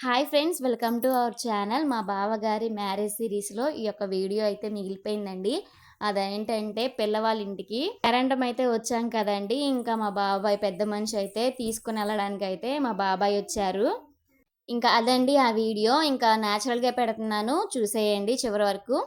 Hi friends, welcome to our channel. మా బావగారి marriage సిరీస్లో ఈ యొక్క వీడియో అయితే మిగిలిపోయిందండి. అదేంటంటే పిల్లవాళ్ళ ఇంటికి పేరంటం అయితే వచ్చాం కదండి. ఇంకా మా బాబాయ్ పెద్ద మనిషి అయితే తీసుకుని వెళ్ళడానికి అయితే మా బాబాయ్ వచ్చారు. ఇంకా అదండి ఆ వీడియో. ఇంకా న్యాచురల్గా పెడుతున్నాను, చూసేయండి చివరి వరకు.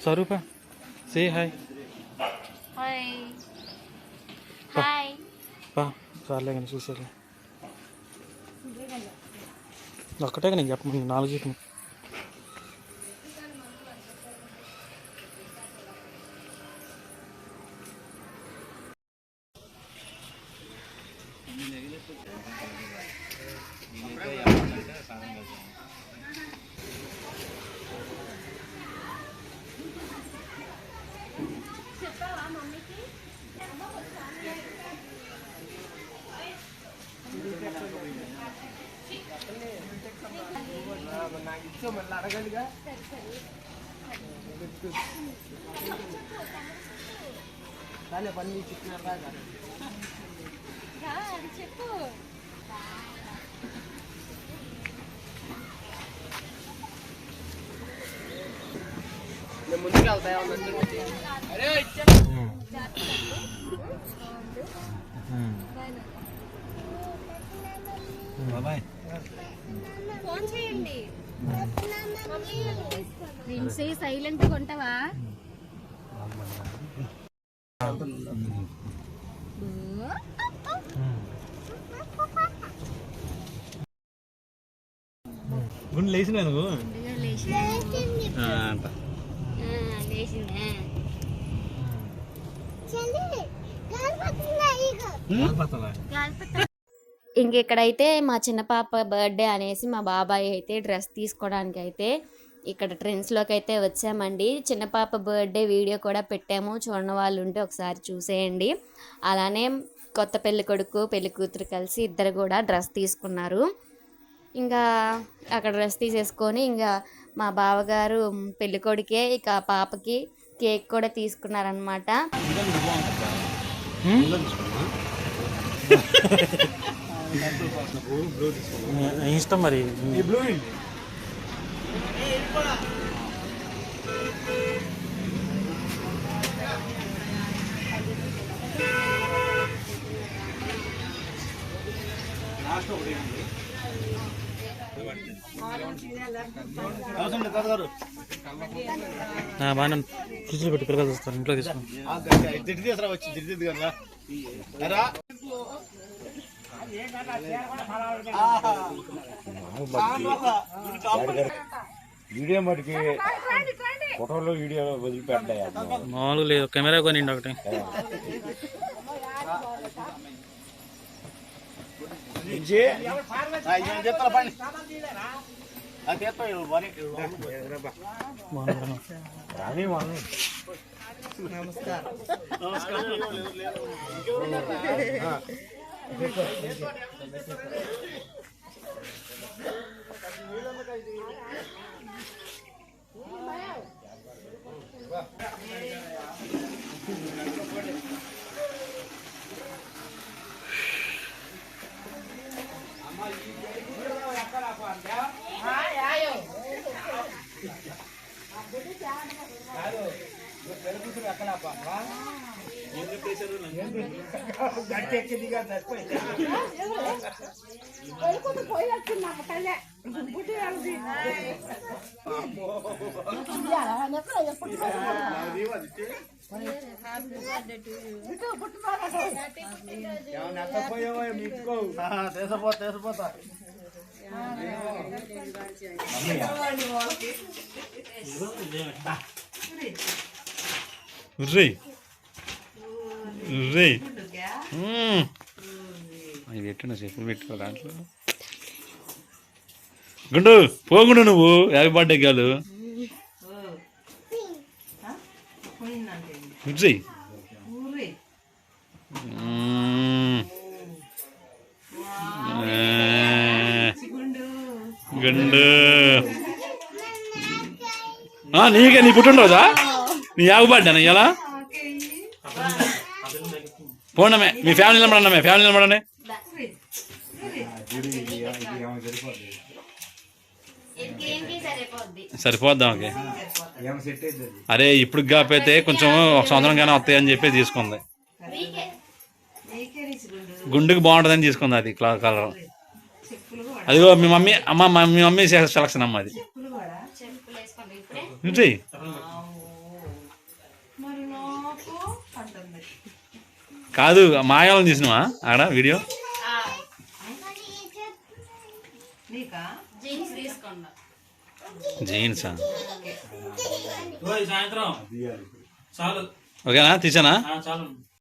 Sarupa, say hi. Hi hi. చాలే కానీ చూసేలే ఒక్కటే కానీ చెప్పండి 4 చెప్పు. చెప్పు. ముందుకు వెళ్తాయి బాబాయ్ ఫోన్ చేయండి. సైలెంట్ కొంటావా? గుండె లేచినా నువ్వు ఇంకెక్కడైతే మా చిన్న పాప బర్త్డే అనేసి మా బాబాయ్ అయితే డ్రెస్ తీసుకోవడానికి అయితే ఇక్కడ ట్రెండ్స్లోకి అయితే వచ్చామండి. చిన్న పాప బర్త్డే వీడియో కూడా పెట్టాము, చూడని వాళ్ళు ఉంటే ఒకసారి చూసేయండి. అలానే కొత్త పెళ్లి కొడుకు పెళ్లి కూతురు కలిసి ఇద్దరు కూడా డ్రెస్ తీసుకున్నారు. ఇంకా అక్కడ డ్రెస్ తీసేసుకొని ఇంకా మా బావగారు పెళ్లి కొడుకే ఇక పాపకి కేక్ కూడా తీసుకున్నారనమాట. ఇష్టం మరి బాగా ఫ్రిడ్జ్లో పెట్టి పిల్లలు వస్తారు, ఇంట్లో వీడియో మటుకి ఫోటోలో వీడియో వదిలిపెట్టాయి మామూలుగా లేదు, కెమెరా కొనిండి ఒకటి. అవి పెట్టిన చెప్పులు పెట్టుకో దాంట్లో. గుండు పోగుండు నువ్వు హ్యాపీ బర్త్డే కాదు. విజయ్ గుండు నీకే నీ పుట్టినరోజా నీ యాగుపడ్డాను ఇలా పోండమే మీ ఫ్యామిలీ నిలబడమే ఫ్యామిలీ నిలబడండి సరిపోద్దాం ఓకే అరే ఇప్పుడు కాకపోతే కొంచెం ఒక సంవత్సరంగానే వస్తాయని చెప్పి తీసుకుంది గుండుకి బాగుంటుందని తీసుకుంది అది కలర్ అదిగో మీ మమ్మీ మీ మమ్మీ సెలక్షన్ అమ్మ అది విజయ్ కాదు మాయాలను తీసినవా ఆడ వీడియో జీన్సా ఓకేనా తీసానా